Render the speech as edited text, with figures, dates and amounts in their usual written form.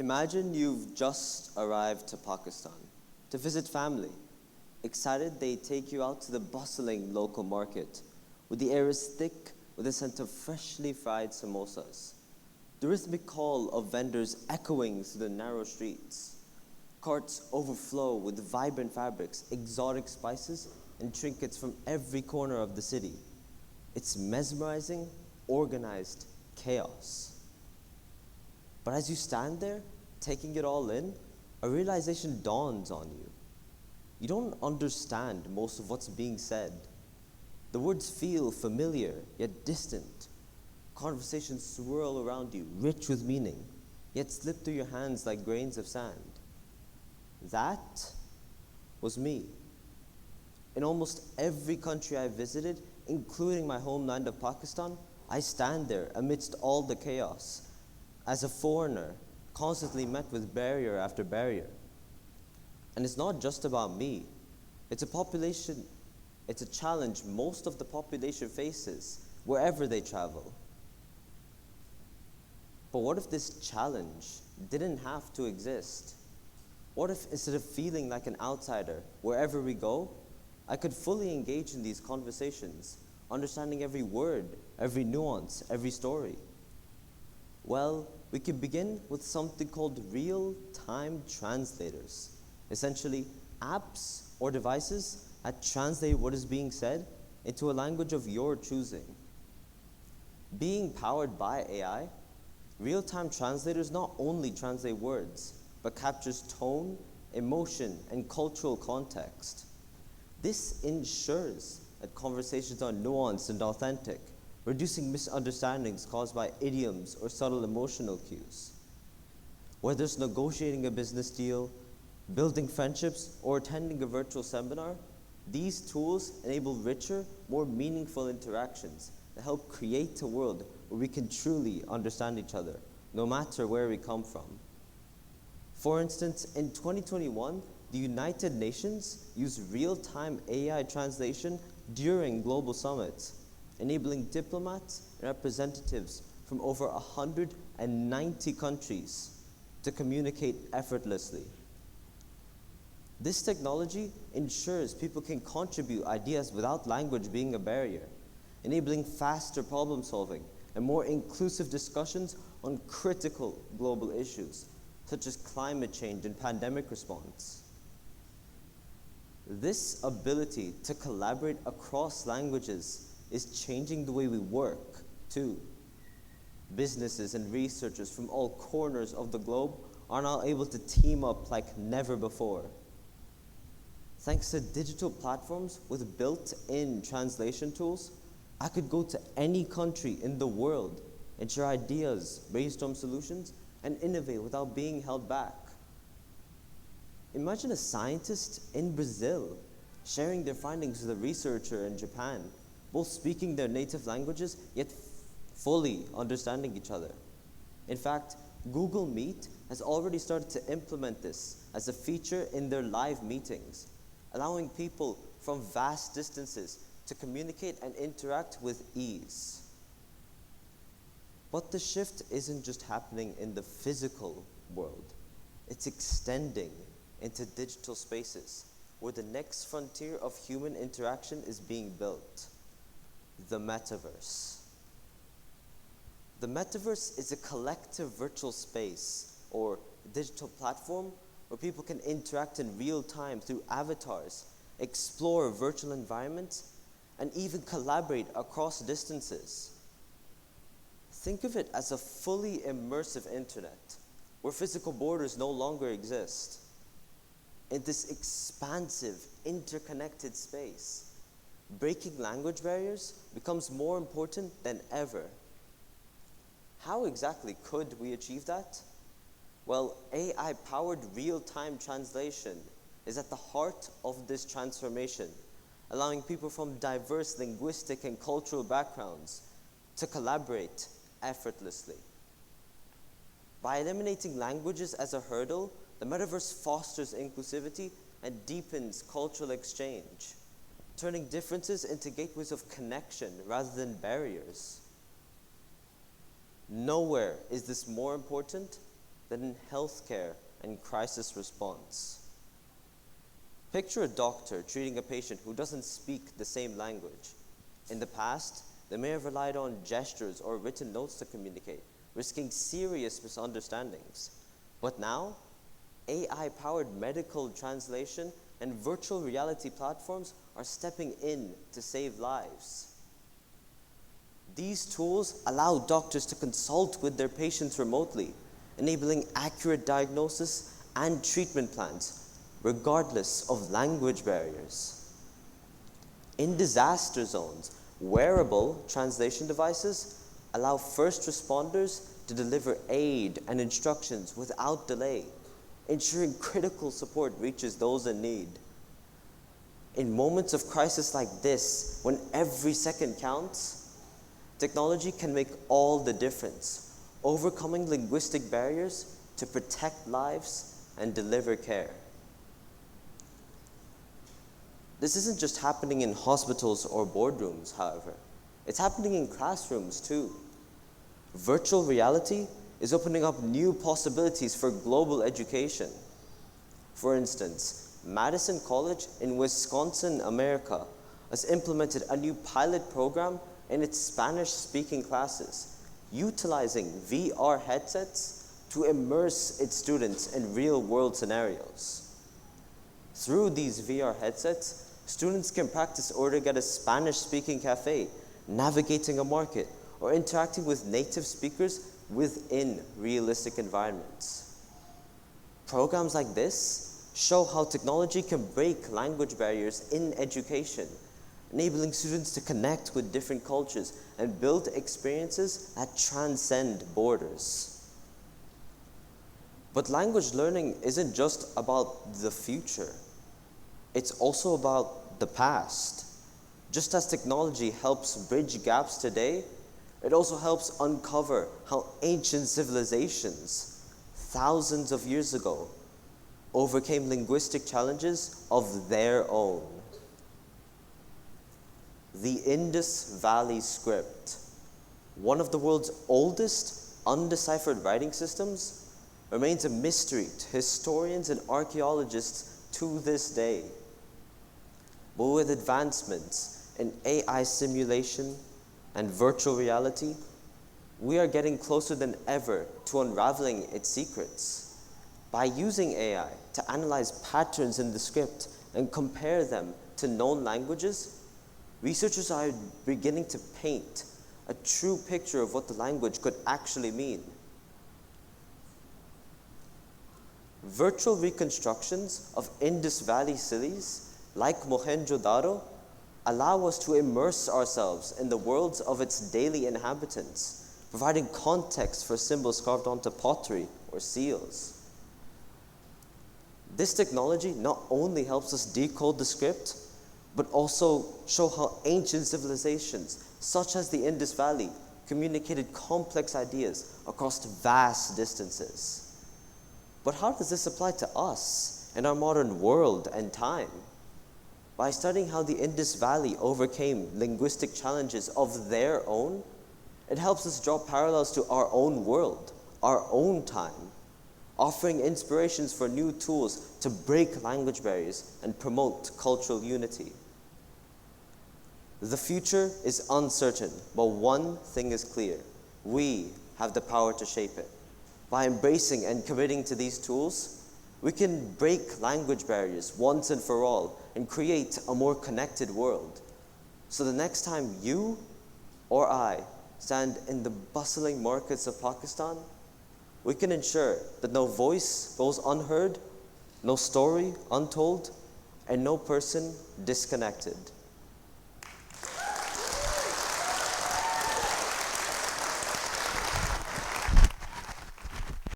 Imagine you've just arrived to Pakistan to visit family. Excited, they take you out to the bustling local market, where the air is thick with the scent of freshly fried samosas. The rhythmic call of vendors echoing through the narrow streets. Carts overflow with vibrant fabrics, exotic spices, and trinkets from every corner of the city. It's mesmerizing, organized chaos. But as you stand there, taking it all in, a realization dawns on you. You don't understand most of what's being said. The words feel familiar, yet distant. Conversations swirl around you, rich with meaning, yet slip through your hands like grains of sand. That was me. In almost every country I visited, including my homeland of Pakistan, I stand there amidst all the chaos, as a foreigner, constantly met with barrier after barrier. And it's not just about me. It's a challenge most of the population faces wherever they travel. But what if this challenge didn't have to exist? What if instead of feeling like an outsider wherever we go, I could fully engage in these conversations, understanding every word, every nuance, every story? Well, we can begin with something called real-time translators. Essentially, apps or devices that translate what is being said into a language of your choosing. Being powered by AI, real-time translators not only translate words, but captures tone, emotion, and cultural context. This ensures that conversations are nuanced and authentic, reducing misunderstandings caused by idioms or subtle emotional cues. Whether it's negotiating a business deal, building friendships, or attending a virtual seminar, these tools enable richer, more meaningful interactions that help create a world where we can truly understand each other, no matter where we come from. For instance, in 2021, the United Nations used real-time AI translation during global summits, enabling diplomats and representatives from over 190 countries to communicate effortlessly. This technology ensures people can contribute ideas without language being a barrier, enabling faster problem solving and more inclusive discussions on critical global issues, such as climate change and pandemic response. This ability to collaborate across languages is changing the way we work, too. Businesses and researchers from all corners of the globe are now able to team up like never before. Thanks to digital platforms with built-in translation tools, I could go to any country in the world and share ideas, brainstorm solutions, and innovate without being held back. Imagine a scientist in Brazil sharing their findings with a researcher in Japan, both speaking their native languages, yet fully understanding each other. In fact, Google Meet has already started to implement this as a feature in their live meetings, allowing people from vast distances to communicate and interact with ease. But the shift isn't just happening in the physical world. It's extending into digital spaces, where the next frontier of human interaction is being built: the metaverse. The metaverse is a collective virtual space or digital platform where people can interact in real time through avatars, explore virtual environments, and even collaborate across distances. Think of it as a fully immersive internet, where physical borders no longer exist. In this expansive, interconnected space, breaking language barriers becomes more important than ever. How exactly could we achieve that? Well, AI-powered real-time translation is at the heart of this transformation, allowing people from diverse linguistic and cultural backgrounds to collaborate effortlessly. By eliminating languages as a hurdle, the metaverse fosters inclusivity and deepens cultural exchange, turning differences into gateways of connection rather than barriers. Nowhere is this more important than in healthcare and crisis response. Picture a doctor treating a patient who doesn't speak the same language. In the past, they may have relied on gestures or written notes to communicate, risking serious misunderstandings. But now, AI-powered medical translation and virtual reality platforms are stepping in to save lives. These tools allow doctors to consult with their patients remotely, enabling accurate diagnosis and treatment plans, regardless of language barriers. In disaster zones, wearable translation devices allow first responders to deliver aid and instructions without delay, ensuring critical support reaches those in need. In moments of crisis like this, when every second counts, technology can make all the difference, overcoming linguistic barriers to protect lives and deliver care. This isn't just happening in hospitals or boardrooms, however. It's happening in classrooms too. Virtual reality is opening up new possibilities for global education. For instance, Madison College in Wisconsin, America, has implemented a new pilot program in its Spanish-speaking classes, utilizing VR headsets to immerse its students in real-world scenarios. Through these VR headsets, students can practice ordering at a Spanish-speaking cafe, navigating a market, or interacting with native speakers within realistic environments. Programs like this show how technology can break language barriers in education, enabling students to connect with different cultures and build experiences that transcend borders. But language learning isn't just about the future. It's also about the past. Just as technology helps bridge gaps today, it also helps uncover how ancient civilizations, thousands of years ago, overcame linguistic challenges of their own. The Indus Valley Script, one of the world's oldest undeciphered writing systems, remains a mystery to historians and archaeologists to this day. But with advancements in AI simulation and virtual reality, we are getting closer than ever to unraveling its secrets. By using AI to analyze patterns in the script and compare them to known languages, researchers are beginning to paint a true picture of what the language could actually mean. Virtual reconstructions of Indus Valley cities, like Mohenjo-Daro, allow us to immerse ourselves in the worlds of its daily inhabitants, providing context for symbols carved onto pottery or seals. This technology not only helps us decode the script, but also show how ancient civilizations, such as the Indus Valley, communicated complex ideas across vast distances. But how does this apply to us in our modern world and time? By studying how the Indus Valley overcame linguistic challenges of their own, it helps us draw parallels to our own world, our own time, offering inspirations for new tools to break language barriers and promote cultural unity. The future is uncertain, but one thing is clear: we have the power to shape it. By embracing and committing to these tools, we can break language barriers once and for all and create a more connected world. So the next time you or I stand in the bustling markets of Pakistan, we can ensure that no voice goes unheard, no story untold, and no person disconnected.